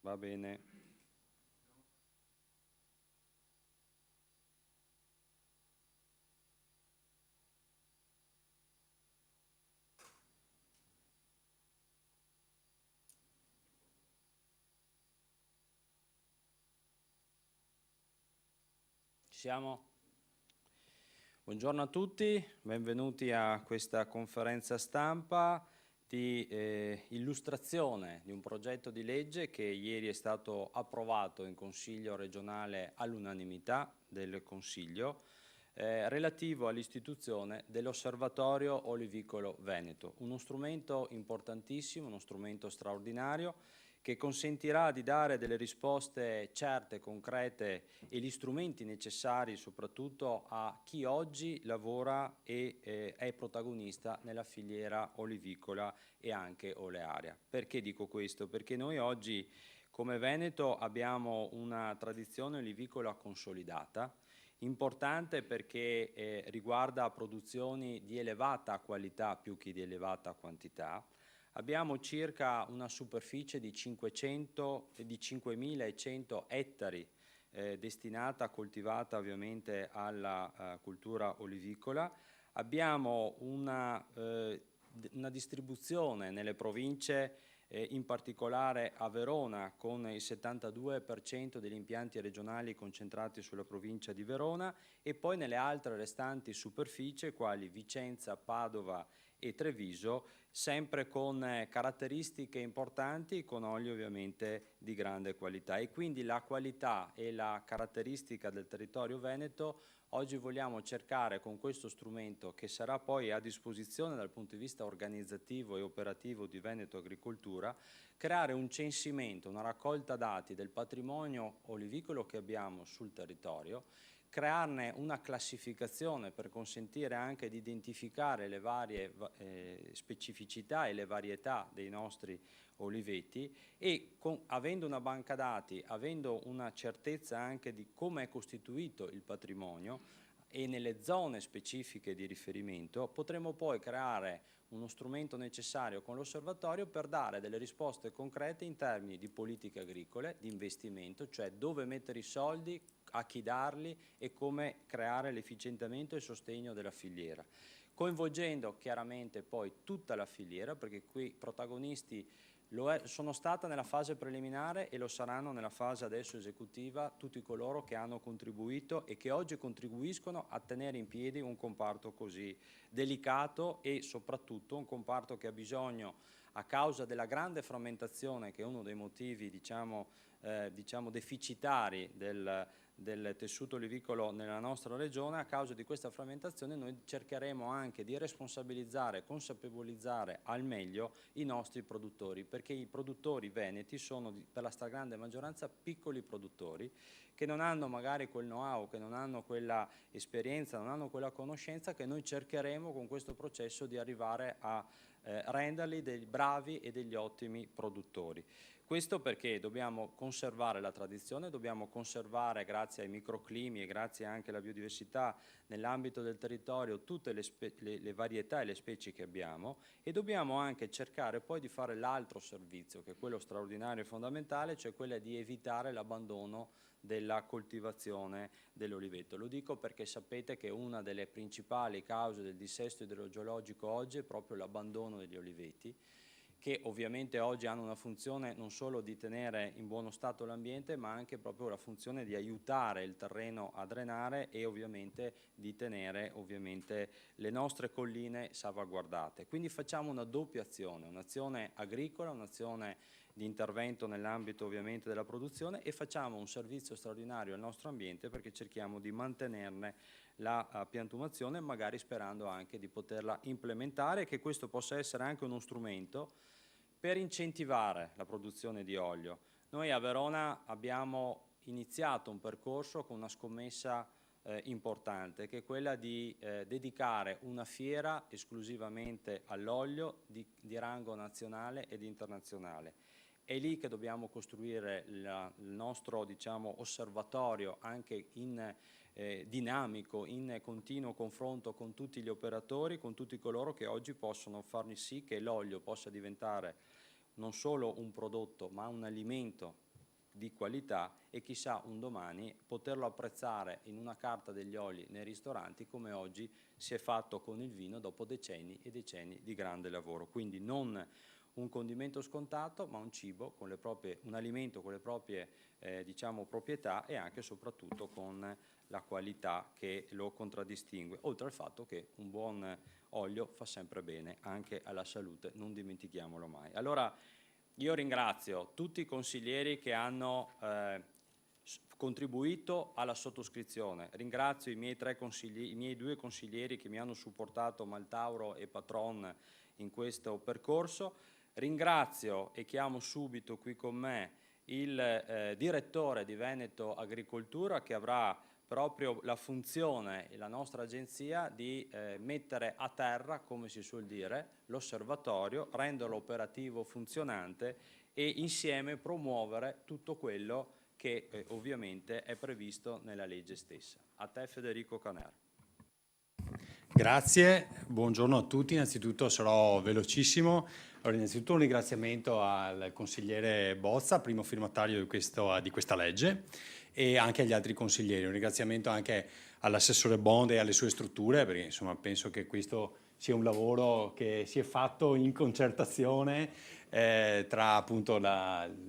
Va bene. Ci siamo? Buongiorno a tutti, benvenuti a questa conferenza stampa di illustrazione di un progetto di legge che ieri è stato approvato in Consiglio regionale all'unanimità del Consiglio, relativo all'istituzione dell'Osservatorio Olivicolo Veneto, uno strumento importantissimo, uno strumento straordinario che consentirà di dare delle risposte certe, concrete e gli strumenti necessari soprattutto a chi oggi lavora e è protagonista nella filiera olivicola e anche olearia. Perché dico questo? Perché noi oggi come Veneto abbiamo una tradizione olivicola consolidata, importante perché riguarda produzioni di elevata qualità più che di elevata quantità. Abbiamo circa una superficie di 5.100 ettari destinata, coltivata ovviamente alla cultura olivicola. Abbiamo una distribuzione nelle province, in particolare a Verona, con il 72% degli impianti regionali concentrati sulla provincia di Verona, e poi nelle altre restanti superfici, quali Vicenza, Padova e Treviso, sempre con caratteristiche importanti, con oli ovviamente di grande qualità. E quindi la qualità e la caratteristica del territorio veneto oggi vogliamo cercare, con questo strumento che sarà poi a disposizione dal punto di vista organizzativo e operativo di Veneto Agricoltura, creare un censimento, una raccolta dati del patrimonio olivicolo che abbiamo sul territorio, crearne una classificazione per consentire anche di identificare le varie specificità e le varietà dei nostri oliveti, e avendo una banca dati, avendo una certezza anche di come è costituito il patrimonio e nelle zone specifiche di riferimento, potremo poi creare uno strumento necessario con l'osservatorio per dare delle risposte concrete in termini di politiche agricole, di investimento, cioè dove mettere i soldi, a chi darli e come creare l'efficientamento e il sostegno della filiera, coinvolgendo chiaramente poi tutta la filiera, perché qui protagonisti sono stata nella fase preliminare e lo saranno nella fase adesso esecutiva tutti coloro che hanno contribuito e che oggi contribuiscono a tenere in piedi un comparto così delicato e soprattutto un comparto che ha bisogno, a causa della grande frammentazione che è uno dei motivi diciamo deficitari del tessuto olivicolo nella nostra regione. A causa di questa frammentazione noi cercheremo anche di responsabilizzare e consapevolizzare al meglio i nostri produttori, perché i produttori veneti sono per la stragrande maggioranza piccoli produttori che non hanno magari quel know-how, che non hanno quella esperienza, non hanno quella conoscenza che noi cercheremo con questo processo di arrivare a renderli dei bravi e degli ottimi produttori. Questo perché dobbiamo conservare la tradizione, dobbiamo conservare, grazie ai microclimi e grazie anche alla biodiversità nell'ambito del territorio, tutte le varietà e le specie che abbiamo, e dobbiamo anche cercare poi di fare l'altro servizio, che è quello straordinario e fondamentale, cioè quello di evitare l'abbandono della coltivazione dell'oliveto. Lo dico perché sapete che una delle principali cause del dissesto idrogeologico oggi è proprio l'abbandono degli oliveti, che ovviamente oggi hanno una funzione non solo di tenere in buono stato l'ambiente, ma anche proprio la funzione di aiutare il terreno a drenare e ovviamente di tenere le nostre colline salvaguardate. Quindi facciamo una doppia azione, un'azione agricola, un'azione di intervento nell'ambito ovviamente della produzione, e facciamo un servizio straordinario al nostro ambiente perché cerchiamo di mantenerne la piantumazione, magari sperando anche di poterla implementare, e che questo possa essere anche uno strumento per incentivare la produzione di olio. Noi a Verona abbiamo iniziato un percorso con una scommessa importante, che è quella di dedicare una fiera esclusivamente all'olio di rango nazionale ed internazionale. È lì che dobbiamo costruire il nostro osservatorio, anche in dinamico, in continuo confronto con tutti gli operatori, con tutti coloro che oggi possono far sì che l'olio possa diventare non solo un prodotto ma un alimento di qualità e chissà un domani poterlo apprezzare in una carta degli oli nei ristoranti come oggi si è fatto con il vino dopo decenni e decenni di grande lavoro. Quindi non un condimento scontato, ma un cibo con le proprie, un alimento con le proprie diciamo, proprietà e anche e soprattutto con la qualità che lo contraddistingue, oltre al fatto che un buon olio fa sempre bene anche alla salute, non dimentichiamolo mai. Allora io ringrazio tutti i consiglieri che hanno contribuito alla sottoscrizione, ringrazio i miei due consiglieri che mi hanno supportato, Maltauro e Patron, in questo percorso, ringrazio e chiamo subito qui con me il direttore di Veneto Agricoltura che avrà proprio la funzione, la nostra agenzia, di mettere a terra, come si suol dire, l'osservatorio, renderlo operativo, funzionante e insieme promuovere tutto quello che ovviamente è previsto nella legge stessa. A te Federico Caner. Grazie, buongiorno a tutti, innanzitutto sarò velocissimo. Allora, innanzitutto un ringraziamento al consigliere Bozza, primo firmatario di questa legge, e anche agli altri consiglieri. Un ringraziamento anche all'assessore Bond e alle sue strutture, perché insomma penso che questo sia un lavoro che si è fatto in concertazione tra appunto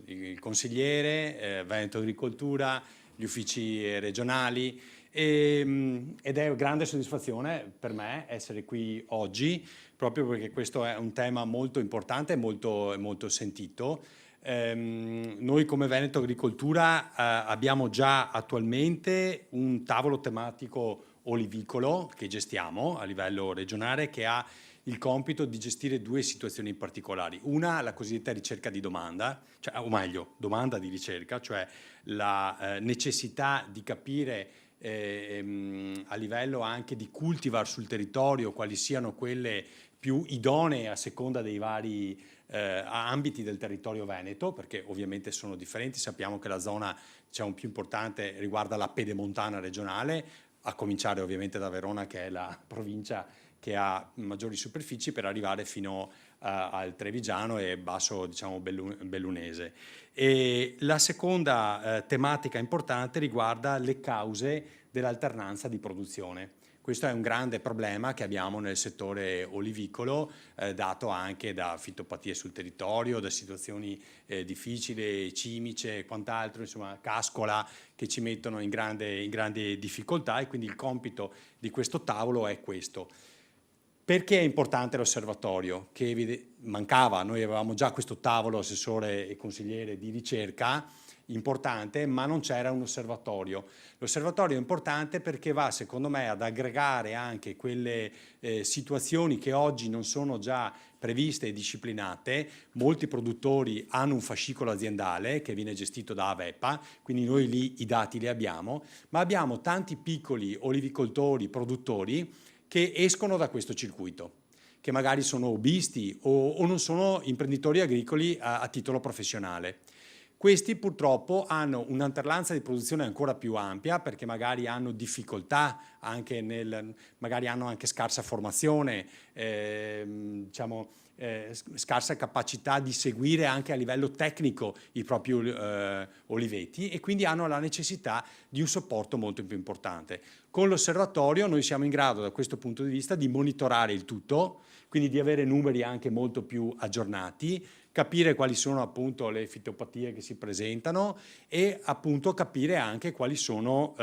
il consigliere, Veneto Agricoltura, gli uffici regionali. Ed è grande soddisfazione per me essere qui oggi, proprio perché questo è un tema molto importante e molto sentito. Noi come Veneto Agricoltura abbiamo già attualmente un tavolo tematico olivicolo che gestiamo a livello regionale, che ha il compito di gestire due situazioni particolari. Una, la cosiddetta ricerca di domanda, o meglio, domanda di ricerca, cioè la necessità di capire a livello anche di cultivar sul territorio quali siano quelle più idonee a seconda dei vari ambiti del territorio veneto, perché ovviamente sono differenti. Sappiamo che la zona, diciamo, più importante riguarda la pedemontana regionale, a cominciare ovviamente da Verona, che è la provincia che ha maggiori superfici, per arrivare fino al Trevigiano e basso, diciamo, bellunese. E la seconda tematica importante riguarda le cause dell'alternanza di produzione. Questo è un grande problema che abbiamo nel settore olivicolo, dato anche da fitopatie sul territorio, da situazioni difficili, cimice e quant'altro, insomma cascola, che ci mettono in grande difficoltà, e quindi il compito di questo tavolo è questo. Perché è importante l'osservatorio? Che mancava, noi avevamo già questo tavolo assessore e consigliere di ricerca importante, ma non c'era un osservatorio. L'osservatorio è importante perché va, secondo me, ad aggregare anche quelle situazioni che oggi non sono già previste e disciplinate. Molti produttori hanno un fascicolo aziendale che viene gestito da Avepa, quindi noi lì i dati li abbiamo, ma abbiamo tanti piccoli olivicoltori, produttori che escono da questo circuito, che magari sono hobbisti o non sono imprenditori agricoli a titolo professionale. Questi purtroppo hanno un'alternanza di produzione ancora più ampia, perché magari hanno difficoltà anche magari hanno anche scarsa formazione, diciamo, scarsa capacità di seguire anche a livello tecnico i propri oliveti, e quindi hanno la necessità di un supporto molto più importante. Con l'osservatorio noi siamo in grado, da questo punto di vista, di monitorare il tutto, quindi di avere numeri anche molto più aggiornati, capire quali sono appunto le fitopatie che si presentano e appunto capire anche quali sono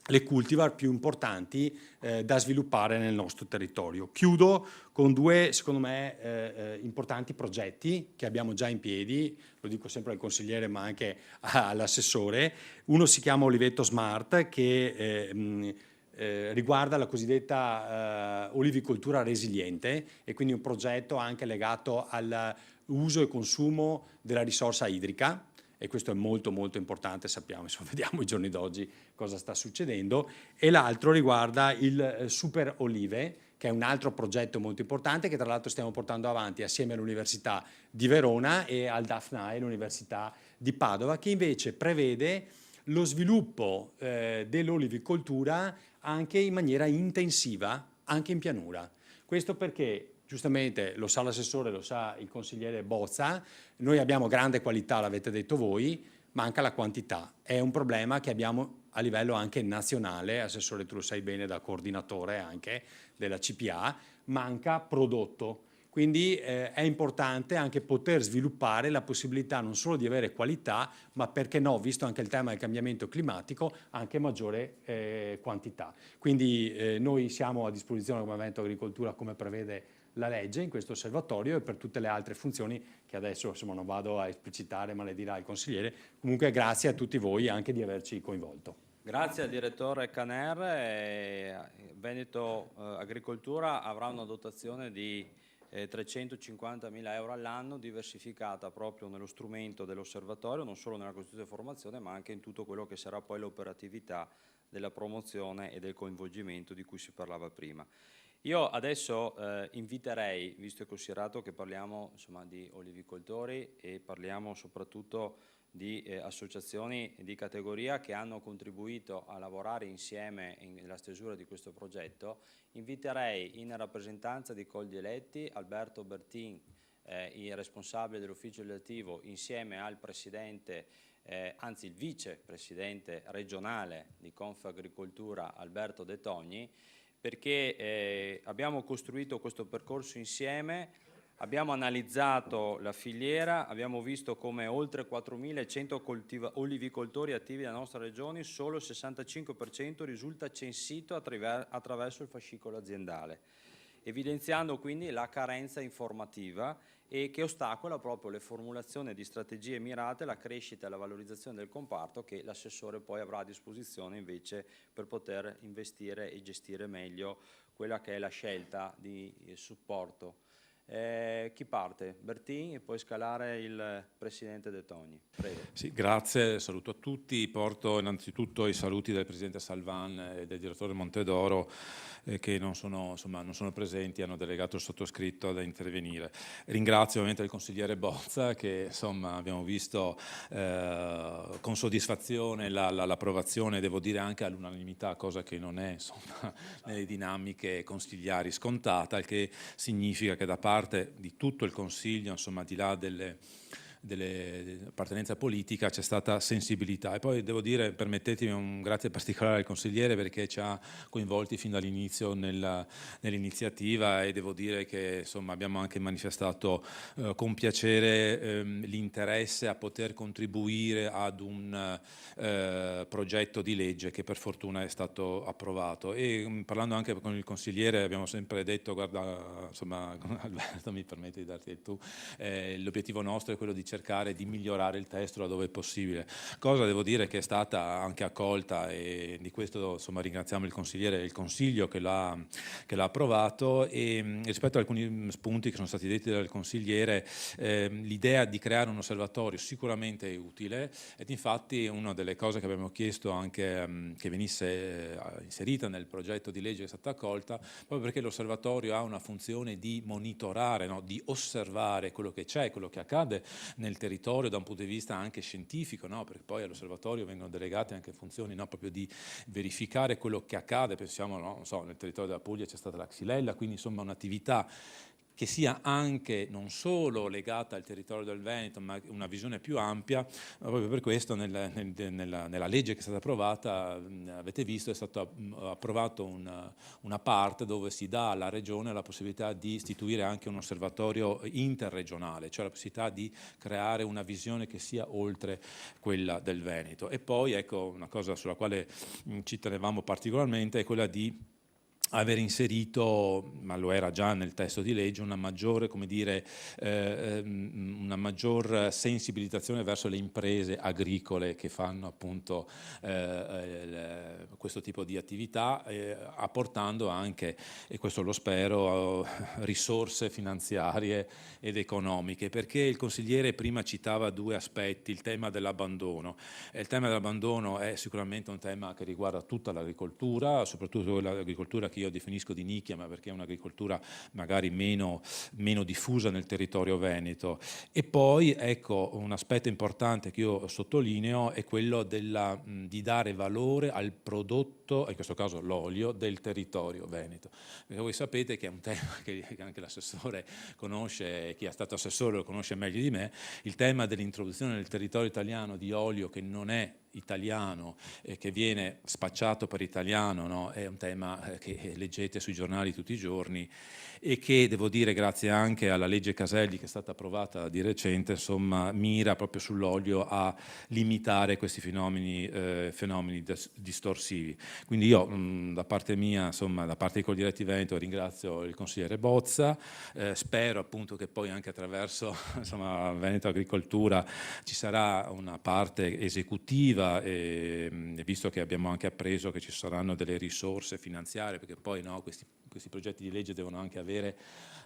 le cultivar più importanti da sviluppare nel nostro territorio. Chiudo con due, secondo me, importanti progetti che abbiamo già in piedi, lo dico sempre al consigliere ma anche all'assessore. Uno si chiama Oliveto Smart, che riguarda la cosiddetta olivicoltura resiliente, e quindi un progetto anche legato all'uso e consumo della risorsa idrica, e questo è molto importante, sappiamo, insomma, vediamo i giorni d'oggi cosa sta succedendo. E l'altro riguarda il Super Olive, che è un altro progetto molto importante che tra l'altro stiamo portando avanti assieme all'Università di Verona e al DAFNAE, l'Università di Padova, che invece prevede lo sviluppo dell'olivicoltura anche in maniera intensiva, anche in pianura. Questo perché, giustamente, lo sa l'assessore, lo sa il consigliere Bozza, noi abbiamo grande qualità, l'avete detto voi, manca la quantità. È un problema che abbiamo a livello anche nazionale, Assessore, tu lo sai bene da coordinatore anche della CPA, manca prodotto. Quindi è importante anche poter sviluppare la possibilità non solo di avere qualità, ma perché no, visto anche il tema del cambiamento climatico, anche maggiore quantità. Quindi noi siamo a disposizione del Movimento Agricoltura come prevede la legge in questo osservatorio e per tutte le altre funzioni che adesso insomma, non vado a esplicitare, ma le dirà il consigliere. Comunque grazie a tutti voi anche di averci coinvolto. Grazie al direttore Caner. Veneto Agricoltura avrà una dotazione di 350.000 euro all'anno, diversificata proprio nello strumento dell'osservatorio, non solo nella costituzione e formazione, ma anche in tutto quello che sarà poi l'operatività della promozione e del coinvolgimento di cui si parlava prima. Io adesso inviterei, visto e considerato che parliamo insomma, di olivicoltori e parliamo soprattutto di associazioni di categoria che hanno contribuito a lavorare insieme nella stesura di questo progetto, inviterei in rappresentanza di Coldi Eletti Alberto Bertin, il responsabile dell'ufficio legislativo, insieme al presidente, anzi il vicepresidente regionale di Confagricoltura Alberto De Togni, perché abbiamo costruito questo percorso insieme, abbiamo analizzato la filiera, abbiamo visto come oltre 4.100 olivicoltori attivi nella nostra regione, solo il 65% risulta censito attraverso il fascicolo aziendale, evidenziando quindi la carenza informativa e che ostacola proprio le formulazioni di strategie mirate alla crescita e alla valorizzazione del comparto che l'assessore poi avrà a disposizione invece per poter investire e gestire meglio quella che è la scelta di supporto. Chi parte? Bertin e poi scalare il presidente De Togni. Prego. Sì, grazie, saluto a tutti. Porto innanzitutto i saluti del presidente Salvan e del direttore Montedoro che non sono presenti, hanno delegato il sottoscritto ad intervenire. Ringrazio ovviamente il consigliere Bozza che insomma abbiamo visto con soddisfazione l'approvazione, devo dire anche all'unanimità, cosa che non è insomma nelle dinamiche consigliari scontata, il che significa che da parte di tutto il Consiglio, insomma al di là dell'appartenenza politica c'è stata sensibilità. E poi devo dire, permettetemi un grazie particolare al consigliere perché ci ha coinvolti fin dall'inizio nell'iniziativa e devo dire che insomma abbiamo anche manifestato con piacere l'interesse a poter contribuire ad un progetto di legge che per fortuna è stato approvato. E parlando anche con il consigliere abbiamo sempre detto, guarda insomma Alberto mi permette di darti il tu, l'obiettivo nostro è quello di cercare di migliorare il testo laddove è possibile, cosa devo dire che è stata anche accolta e di questo insomma ringraziamo il consigliere e il consiglio che l'ha approvato. E rispetto a alcuni spunti che sono stati detti dal consigliere, l'idea di creare un osservatorio sicuramente è utile ed infatti una delle cose che abbiamo chiesto anche che venisse inserita nel progetto di legge che è stata accolta, proprio perché l'osservatorio ha una funzione di monitorare, no? Di osservare quello che c'è, quello che accade nel territorio da un punto di vista anche scientifico, no? Perché poi all'osservatorio vengono delegate anche funzioni, no? Proprio di verificare quello che accade, pensiamo, no? Non so, nel territorio della Puglia c'è stata la xylella, quindi insomma un'attività che sia anche non solo legata al territorio del Veneto, ma una visione più ampia. Proprio per questo nella legge che è stata approvata, avete visto, è stata approvata una parte dove si dà alla Regione la possibilità di istituire anche un osservatorio interregionale, cioè la possibilità di creare una visione che sia oltre quella del Veneto. E poi, ecco, una cosa sulla quale ci tenevamo particolarmente è quella di aver inserito, ma lo era già nel testo di legge, una maggiore, come dire, una maggior sensibilizzazione verso le imprese agricole che fanno appunto questo tipo di attività, apportando anche, e questo lo spero, risorse finanziarie ed economiche, perché il consigliere prima citava due aspetti, il tema dell'abbandono. Il tema dell'abbandono è sicuramente un tema che riguarda tutta l'agricoltura, soprattutto l'agricoltura che io definisco di nicchia, ma perché è un'agricoltura magari meno diffusa nel territorio veneto. E poi ecco, un aspetto importante che io sottolineo è quello di dare valore al prodotto, in questo caso l'olio, del territorio veneto. Perché voi sapete che è un tema che anche l'assessore conosce, chi è stato assessore lo conosce meglio di me, il tema dell'introduzione nel territorio italiano di olio che non è italiano e che viene spacciato per italiano, no? È un tema che leggete sui giornali tutti i giorni e che, devo dire, grazie anche alla legge Caselli che è stata approvata di recente, insomma, mira proprio sull'olio a limitare questi fenomeni distorsivi. Quindi io, da parte mia, insomma, da parte di Coldiretti Veneto, ringrazio il consigliere Bozza, spero appunto che poi anche attraverso insomma, Veneto Agricoltura ci sarà una parte esecutiva, visto che abbiamo anche appreso che ci saranno delle risorse finanziarie, perché poi no, questi progetti di legge devono anche avere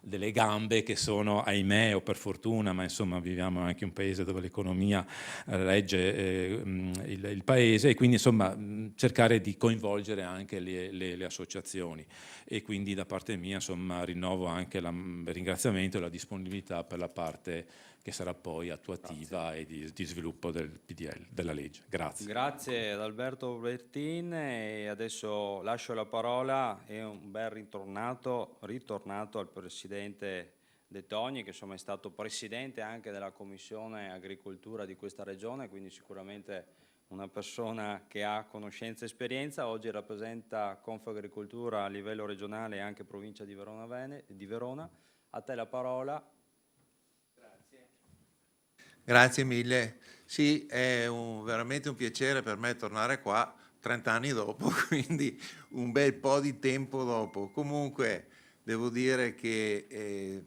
delle gambe che sono, ahimè o per fortuna, ma insomma viviamo anche in un paese dove l'economia regge il paese, e quindi insomma cercare di coinvolgere anche le associazioni, e quindi da parte mia insomma rinnovo anche il ringraziamento e la disponibilità per la parte che sarà poi attuativa e di sviluppo del PDL, della legge. Grazie. Grazie ad Alberto Bertin, e adesso lascio la parola e un bel ritornato al Presidente De Togni, che insomma è stato Presidente anche della Commissione Agricoltura di questa regione, quindi sicuramente una persona che ha conoscenza e esperienza. Oggi rappresenta Confagricoltura a livello regionale e anche provincia di Verona. A te la parola. Grazie mille. Sì, è veramente un piacere per me tornare qua 30 anni dopo, quindi un bel po' di tempo dopo. Comunque devo dire che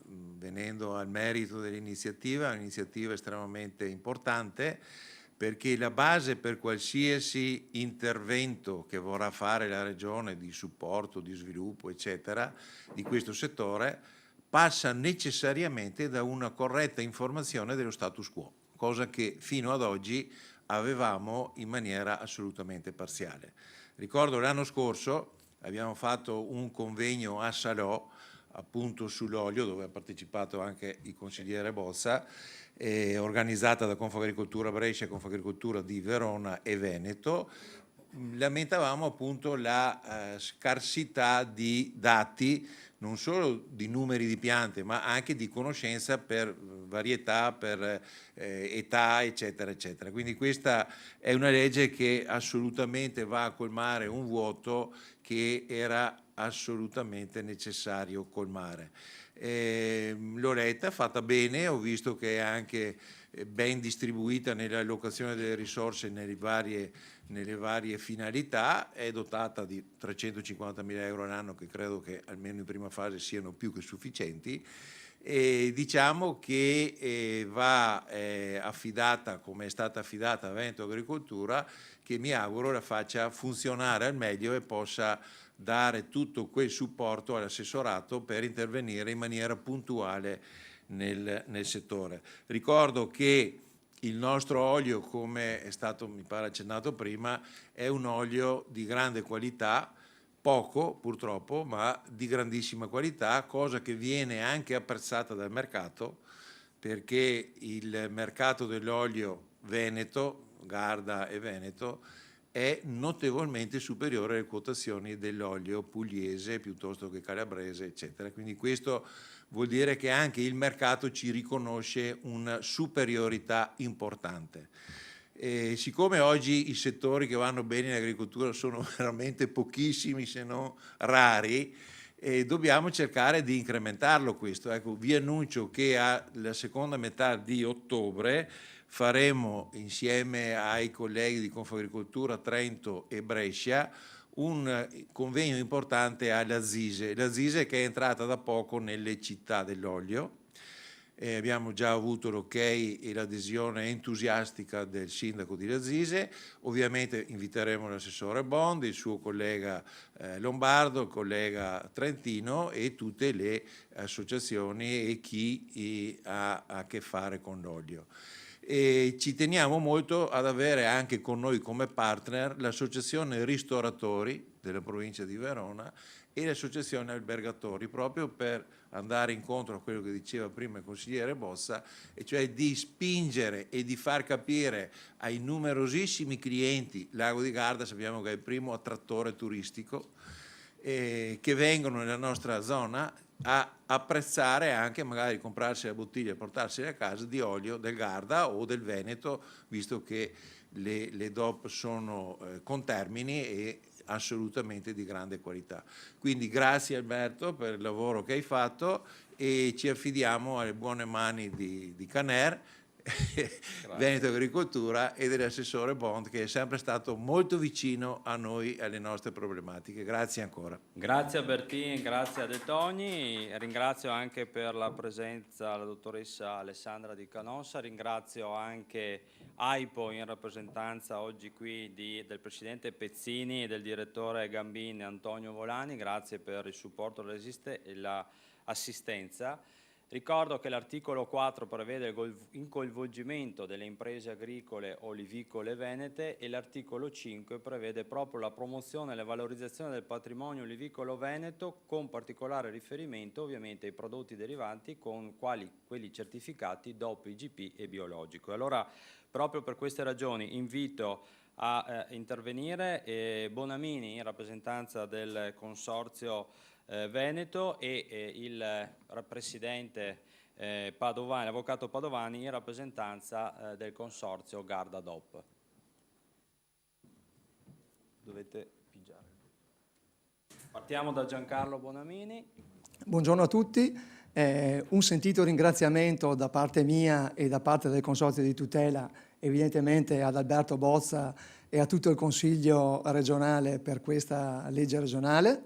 venendo al merito dell'iniziativa, è un'iniziativa estremamente importante, perché la base per qualsiasi intervento che vorrà fare la Regione di supporto, di sviluppo, eccetera, di questo settore, passa necessariamente da una corretta informazione dello status quo, cosa che fino ad oggi avevamo in maniera assolutamente parziale. Ricordo l'anno scorso abbiamo fatto un convegno a Salò, appunto sull'olio, dove ha partecipato anche il consigliere Bozza, organizzata da Confagricoltura Brescia e Confagricoltura di Verona e Veneto. Lamentavamo appunto la scarsità di dati, non solo di numeri di piante, ma anche di conoscenza per varietà, per età, eccetera, eccetera. Quindi questa è una legge che assolutamente va a colmare un vuoto che era assolutamente necessario colmare. L'ho letta, fatta bene, ho visto che è anche ben distribuita nell'allocazione delle risorse nelle varie finalità, è dotata di 350.000 euro all'anno, che credo che almeno in prima fase siano più che sufficienti, e diciamo che va affidata, come è stata affidata a Veneto Agricoltura, che mi auguro la faccia funzionare al meglio e possa dare tutto quel supporto all'assessorato per intervenire in maniera puntuale nel settore. Ricordo che il nostro olio, come è stato, mi pare, accennato prima, è un olio di grande qualità, poco purtroppo, ma di grandissima qualità, cosa che viene anche apprezzata dal mercato, perché il mercato dell'olio veneto, Garda e Veneto, è notevolmente superiore alle quotazioni dell'olio pugliese piuttosto che calabrese, eccetera. Quindi questo vuol dire che anche il mercato ci riconosce una superiorità importante. Siccome oggi i settori che vanno bene in agricoltura sono veramente pochissimi, se non rari, dobbiamo cercare di incrementarlo questo. Ecco, vi annuncio che alla seconda metà di ottobre faremo insieme ai colleghi di Confagricoltura Trento e Brescia un convegno importante alla ZISE, la ZISE che è entrata da poco nelle città dell'olio. Abbiamo già avuto l'ok e l'adesione entusiastica del sindaco di Lazise. Ovviamente inviteremo l'assessore Bond, il suo collega Lombardo, il collega Trentino e tutte le associazioni e chi ha a che fare con l'olio. E ci teniamo molto ad avere anche con noi come partner l'Associazione Ristoratori della provincia di Verona e l'Associazione Albergatori, proprio per andare incontro a quello che diceva prima il consigliere Bozza, e cioè di spingere e di far capire ai numerosissimi clienti, Lago di Garda sappiamo che è il primo attrattore turistico, che vengono nella nostra zona, a apprezzare anche magari comprarsi la bottiglia e portarsela a casa di olio del Garda o del Veneto, visto che le DOP sono contermini e assolutamente di grande qualità. Quindi grazie Alberto per il lavoro che hai fatto e ci affidiamo alle buone mani di Caner, Veneto Agricoltura, e dell'assessore Bond, che è sempre stato molto vicino a noi e alle nostre problematiche. Grazie ancora. Grazie a Bertin, grazie a De Toni, ringrazio anche per la presenza la dottoressa Alessandra Di Canossa, ringrazio anche AIPO in rappresentanza oggi qui del presidente Pezzini e del direttore Gambin Antonio Volani, grazie per il supporto e l'assistenza. Ricordo che l'articolo 4 prevede il coinvolgimento delle imprese agricole olivicole venete e l'articolo 5 prevede proprio la promozione e la valorizzazione del patrimonio olivicolo veneto, con particolare riferimento ovviamente ai prodotti derivanti con quelli certificati DOP, IGP e biologico. Allora, proprio per queste ragioni invito a intervenire Bonamini in rappresentanza del Consorzio Veneto e il presidente Padovani, l'avvocato Padovani in rappresentanza del Consorzio Garda DOP. Dovete pigiare. Partiamo da Giancarlo Bonamini. Buongiorno a tutti, un sentito ringraziamento da parte mia e da parte del Consorzio di tutela evidentemente ad Alberto Bozza e a tutto il Consiglio regionale per questa legge regionale,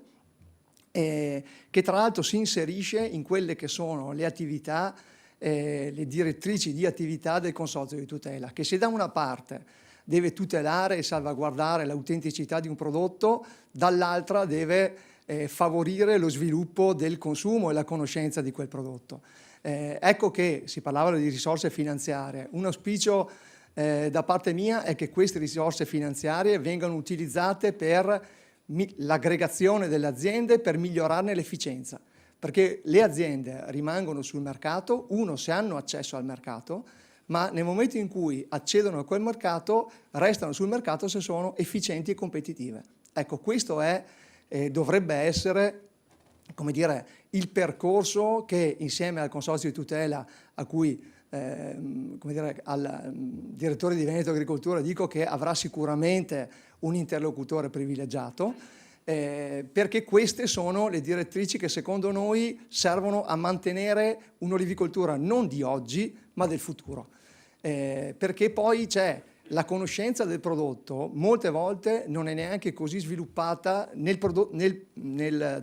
che tra l'altro si inserisce in quelle che sono le attività, le direttrici di attività del Consorzio di tutela, che se da una parte deve tutelare e salvaguardare l'autenticità di un prodotto, dall'altra deve favorire lo sviluppo del consumo e la conoscenza di quel prodotto. Ecco che si parlava di risorse finanziarie. Un auspicio da parte mia è che queste risorse finanziarie vengano utilizzate per l'aggregazione delle aziende, per migliorarne l'efficienza, perché le aziende rimangono sul mercato, se hanno accesso al mercato, ma nel momento in cui accedono a quel mercato restano sul mercato se sono efficienti e competitive. Ecco, questo dovrebbe essere, come dire, il percorso che insieme al Consorzio di tutela, a cui come dire, al direttore di Veneto Agricoltura dico che avrà sicuramente un interlocutore privilegiato, perché queste sono le direttrici che secondo noi servono a mantenere un'olivicoltura non di oggi ma del futuro, perché poi c'è la conoscenza del prodotto, molte volte non è neanche così sviluppata nel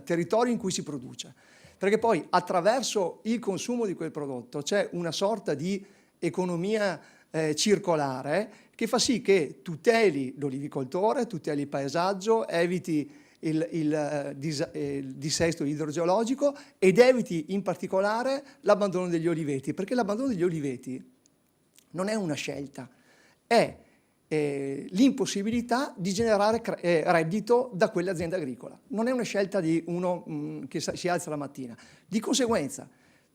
territorio in cui si produce, perché poi attraverso il consumo di quel prodotto c'è una sorta di economia circolare che fa sì che tuteli l'olivicoltore, tuteli il paesaggio, eviti il dissesto idrogeologico ed eviti in particolare l'abbandono degli oliveti, perché l'abbandono degli oliveti non è una scelta, è l'impossibilità di generare reddito da quell'azienda agricola. Non è una scelta di uno che si alza la mattina. Di conseguenza,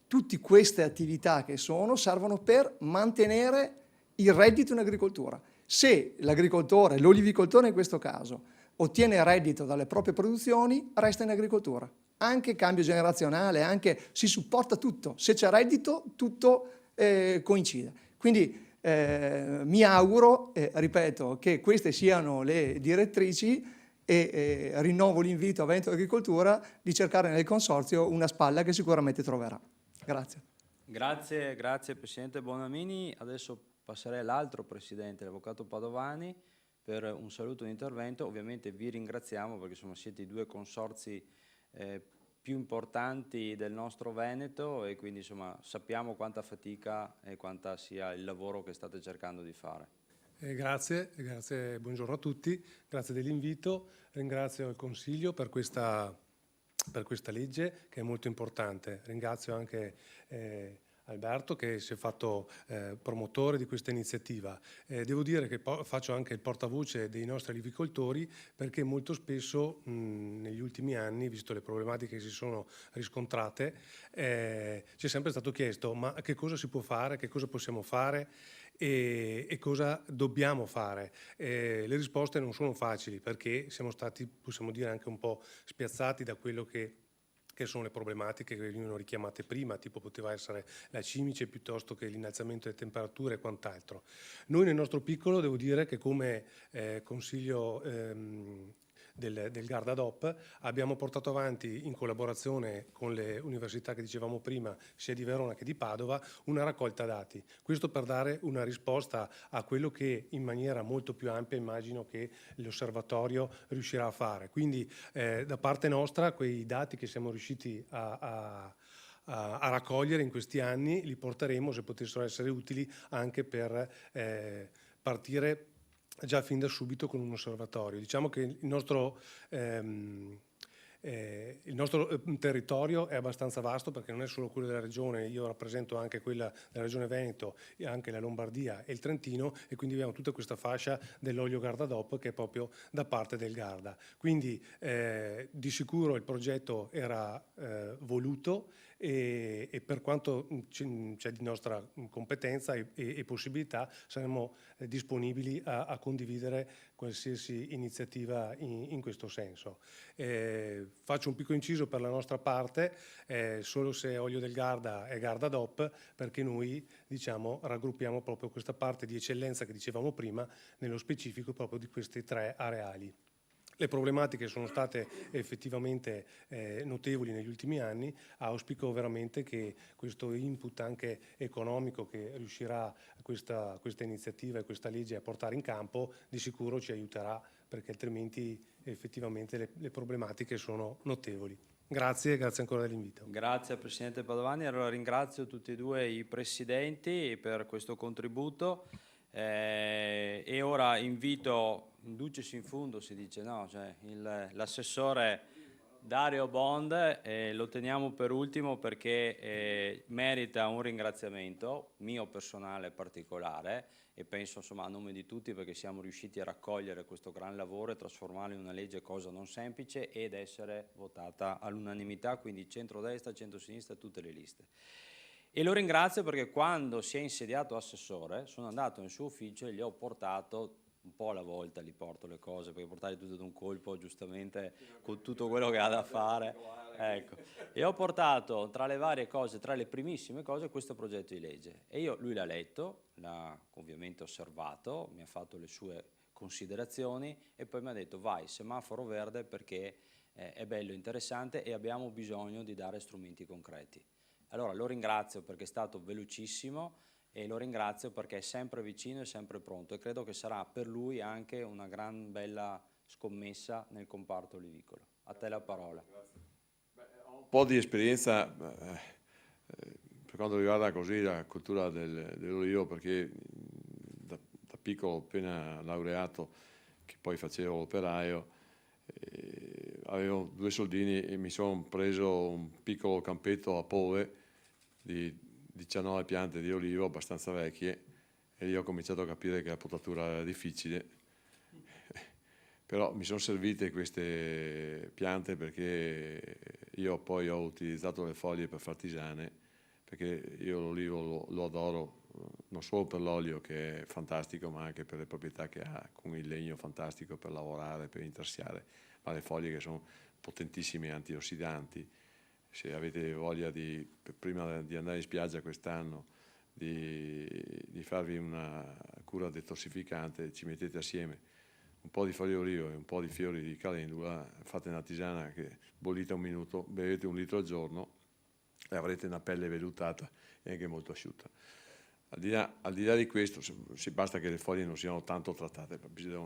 tutte queste attività che servono per mantenere il reddito in agricoltura. Se l'agricoltore, l'olivicoltore in questo caso, ottiene reddito dalle proprie produzioni, resta in agricoltura. Anche cambio generazionale, anche si supporta tutto. Se c'è reddito, tutto coincide. Quindi mi auguro, ripeto, che queste siano le direttrici e rinnovo l'invito a Veneto Agricoltura di cercare nel Consorzio una spalla che sicuramente troverà. Grazie. Grazie Presidente Bonamini. Adesso passerei all'altro Presidente, l'Avvocato Padovani, per un saluto di intervento. Ovviamente vi ringraziamo perché siete i due consorzi più importanti del nostro Veneto e quindi insomma sappiamo quanta fatica e quanta sia il lavoro che state cercando di fare. Grazie, buongiorno a tutti, grazie dell'invito, ringrazio il Consiglio per questa legge che è molto importante, ringrazio anche Alberto, che si è fatto promotore di questa iniziativa. Devo dire che faccio anche il portavoce dei nostri olivicoltori, perché molto spesso negli ultimi anni, visto le problematiche che si sono riscontrate, ci è sempre stato chiesto: ma che cosa si può fare, che cosa possiamo fare e cosa dobbiamo fare? Le risposte non sono facili, perché siamo stati, possiamo dire, anche un po' spiazzati da quello che sono le problematiche che venivano richiamate prima, tipo poteva essere la cimice piuttosto che l'innalzamento delle temperature e quant'altro. Noi nel nostro piccolo, devo dire che come consiglio del Garda DOP abbiamo portato avanti, in collaborazione con le università che dicevamo prima, sia di Verona che di Padova, una raccolta dati. Questo per dare una risposta a quello che in maniera molto più ampia immagino che l'osservatorio riuscirà a fare. Quindi da parte nostra quei dati che siamo riusciti a raccogliere in questi anni li porteremo, se potessero essere utili, anche per partire già fin da subito con un osservatorio. Diciamo che il nostro territorio è abbastanza vasto, perché non è solo quello della regione, io rappresento anche quella della regione Veneto, e anche la Lombardia e il Trentino, e quindi abbiamo tutta questa fascia dell'olio Garda DOP che è proprio da parte del Garda. Quindi di sicuro il progetto era voluto, e per quanto c'è di nostra competenza e possibilità saremo disponibili a condividere qualsiasi iniziativa in questo senso. Faccio un piccolo inciso per la nostra parte: solo se olio del Garda è Garda DOP, perché noi, diciamo, raggruppiamo proprio questa parte di eccellenza che dicevamo prima, nello specifico proprio di questi 3 areali. Le problematiche sono state effettivamente notevoli negli ultimi anni. Auspico veramente che questo input anche economico che riuscirà questa iniziativa e questa legge a portare in campo di sicuro ci aiuterà, perché altrimenti effettivamente le problematiche sono notevoli. Grazie ancora dell'invito. Grazie Presidente Padovani. Allora ringrazio tutti e 2 i Presidenti per questo contributo. E ora invito, inducis in fundo si dice, no? Cioè l'assessore Dario Bond, lo teniamo per ultimo perché merita un ringraziamento mio personale particolare, e penso insomma a nome di tutti, perché siamo riusciti a raccogliere questo gran lavoro e trasformarlo in una legge, cosa non semplice, ed essere votata all'unanimità, quindi centrodestra, centrosinistra, tutte le liste. E lo ringrazio perché quando si è insediato assessore sono andato nel suo ufficio e gli ho portato, un po' alla volta gli porto le cose, perché portare tutto d'un colpo giustamente con tutto quello che ha da fare, ecco. E ho portato tra le varie cose, tra le primissime cose, questo progetto di legge, e lui l'ha letto, l'ha ovviamente osservato, mi ha fatto le sue considerazioni e poi mi ha detto: vai, semaforo verde, perché è bello, interessante e abbiamo bisogno di dare strumenti concreti. Allora lo ringrazio perché è stato velocissimo, e lo ringrazio perché è sempre vicino e sempre pronto, e credo che sarà per lui anche una gran bella scommessa nel comparto olivicolo. A te la parola. Ho un po' di esperienza per quanto riguarda così la cultura dell'olivo, perché da piccolo, appena laureato, che poi facevo l'operaio, avevo 2 soldini e mi sono preso un piccolo campetto a Pove di 19 piante di olivo abbastanza vecchie, e lì ho cominciato a capire che la potatura era difficile. Però mi sono servite queste piante perché io poi ho utilizzato le foglie per far tisane, perché io l'olivo lo adoro, non solo per l'olio che è fantastico, ma anche per le proprietà che ha, con il legno fantastico per lavorare, per intarsiare, ma le foglie che sono potentissimi antiossidanti. Se avete voglia prima di andare in spiaggia quest'anno, di farvi una cura detossificante, ci mettete assieme un po' di foglie d'olivo e un po' di fiori di calendula, fate una tisana che bollite 1 minuto, bevete 1 litro al giorno e avrete una pelle vellutata e anche molto asciutta. Al di là di questo, basta che le foglie non siano tanto trattate,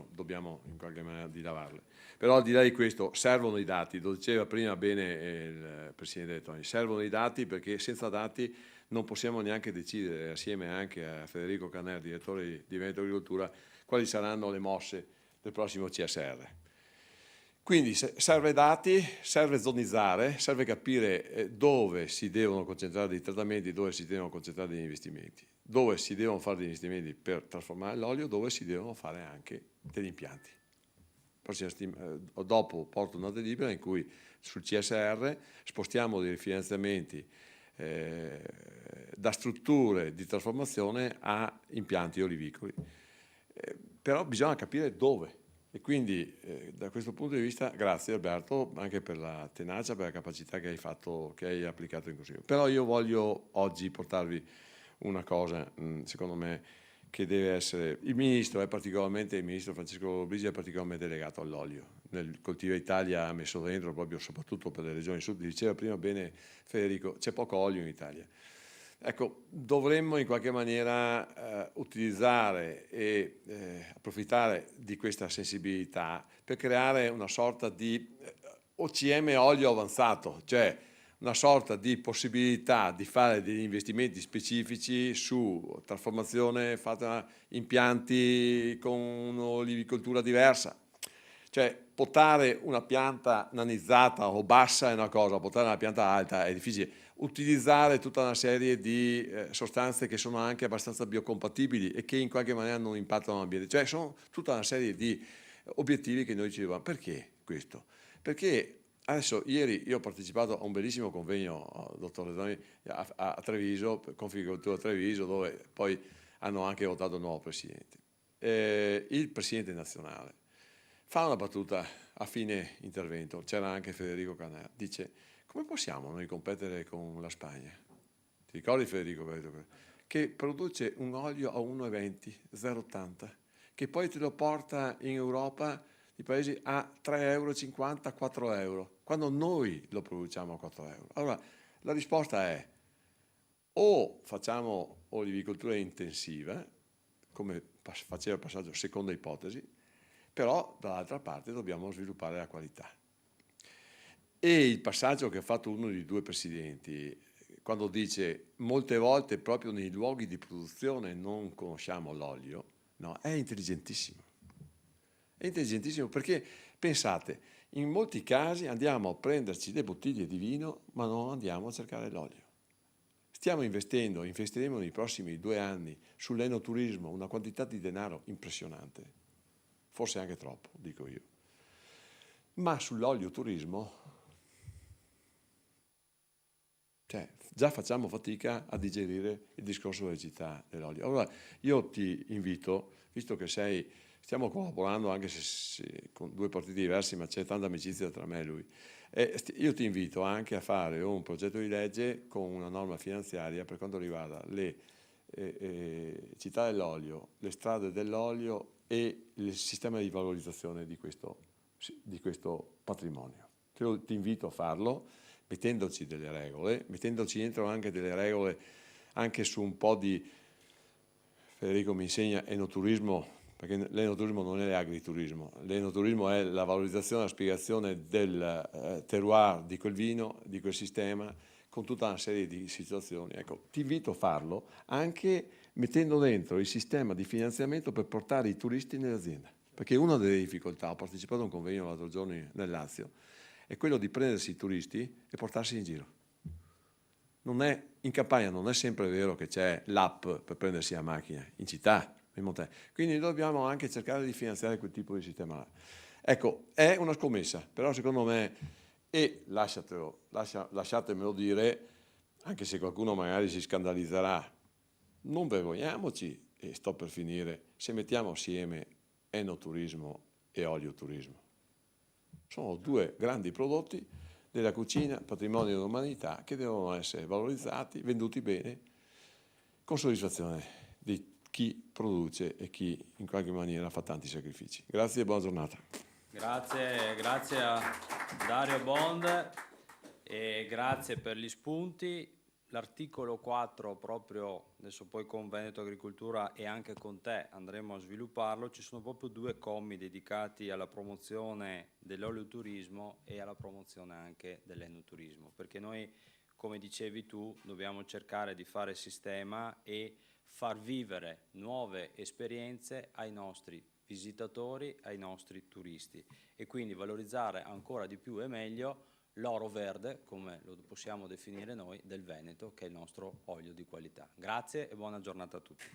dobbiamo in qualche maniera dilavarle. Però al di là di questo servono i dati, lo diceva prima bene il Presidente Toni, servono i dati, perché senza dati non possiamo neanche decidere, assieme anche a Federico Canner, direttore di Veneto Agricoltura, quali saranno le mosse del prossimo CSR. Quindi serve dati, serve zonizzare, serve capire dove si devono concentrare dei trattamenti, dove si devono concentrare degli investimenti, dove si devono fare degli investimenti per trasformare l'olio, dove si devono fare anche degli impianti. Dopo porto una delibera in cui sul CSR spostiamo dei finanziamenti da strutture di trasformazione a impianti olivicoli. Però bisogna capire dove. E quindi da questo punto di vista grazie Alberto anche per la tenacia, per la capacità che hai applicato in Consiglio. Però io voglio oggi portarvi una cosa, secondo me, che deve essere, il ministro Francesco Lollobrigida è particolarmente legato all'olio. Nel Coltiva Italia ha messo dentro proprio soprattutto per le regioni sud, diceva prima bene Federico, c'è poco olio in Italia. Ecco, dovremmo in qualche maniera utilizzare e approfittare di questa sensibilità per creare una sorta di OCM olio avanzato, cioè una sorta di possibilità di fare degli investimenti specifici su trasformazione fatta impianti con un'olivicoltura diversa. Cioè potare una pianta nanizzata o bassa è una cosa, potare una pianta alta è difficile. Utilizzare tutta una serie di sostanze che sono anche abbastanza biocompatibili e che in qualche maniera non impattano l'ambiente. Cioè sono tutta una serie di obiettivi che noi ci diciamo. Perché questo? Perché adesso ieri io ho partecipato a un bellissimo convegno, dottor Redoni, a Treviso, Confagricoltura a Treviso, dove poi hanno anche votato il nuovo presidente. Il presidente nazionale fa una battuta a fine intervento, c'era anche Federico Canea, dice: come possiamo noi competere con la Spagna? Ti ricordi Federico? Che produce un olio a 1,20, 0,80, che poi te lo porta in Europa, i paesi, a 3,50 €, 4 euro, quando noi lo produciamo a 4 euro. Allora, la risposta è: o facciamo olivicoltura intensiva, come faceva il passaggio, seconda ipotesi, però dall'altra parte dobbiamo sviluppare la qualità. E il passaggio che ha fatto uno dei due presidenti, quando dice molte volte proprio nei luoghi di produzione non conosciamo l'olio, no, è intelligentissimo. È intelligentissimo perché, pensate, in molti casi andiamo a prenderci le bottiglie di vino, ma non andiamo a cercare l'olio. Stiamo investiremo nei prossimi 2 anni sull'enoturismo una quantità di denaro impressionante, forse anche troppo, dico io. Ma sull'olio turismo, cioè, già facciamo fatica a digerire il discorso delle città dell'olio. Allora, io ti invito, visto che stiamo collaborando anche se con 2 partiti diversi, ma c'è tanta amicizia tra me e lui, io ti invito anche a fare un progetto di legge con una norma finanziaria per quanto riguarda le città dell'olio, le strade dell'olio e il sistema di valorizzazione di questo patrimonio. Ti invito a farlo, mettendoci delle regole, mettendoci dentro anche delle regole anche su un po' di, Federico mi insegna, enoturismo, perché l'enoturismo non è agriturismo, l'enoturismo è la valorizzazione e la spiegazione del terroir di quel vino, di quel sistema, con tutta una serie di situazioni. Ecco, ti invito a farlo anche mettendo dentro il sistema di finanziamento per portare i turisti nell'azienda, perché una delle difficoltà, ho partecipato a un convegno l'altro giorno nel Lazio, è quello di prendersi i turisti e portarsi in giro. In Campania non è sempre vero che c'è l'app per prendersi la macchina, in città, in montagna. Quindi dobbiamo anche cercare di finanziare quel tipo di sistema. Ecco, è una scommessa, però secondo me, e lasciatemelo dire, anche se qualcuno magari si scandalizzerà, non vergogniamoci, e sto per finire, se mettiamo assieme enoturismo e olioturismo. Sono 2 grandi prodotti della cucina, patrimonio dell'umanità, che devono essere valorizzati, venduti bene, con soddisfazione di chi produce e chi in qualche maniera fa tanti sacrifici. Grazie e buona giornata. Grazie a Dario Bond e grazie per gli spunti. L'articolo 4 proprio, adesso poi con Veneto Agricoltura e anche con te andremo a svilupparlo, ci sono proprio 2 commi dedicati alla promozione dell'olioturismo e alla promozione anche dell'enoturismo, perché noi, come dicevi tu, dobbiamo cercare di fare sistema e far vivere nuove esperienze ai nostri visitatori, ai nostri turisti, e quindi valorizzare ancora di più e meglio l'oro verde, come lo possiamo definire noi, del Veneto, che è il nostro olio di qualità. Grazie e buona giornata a tutti.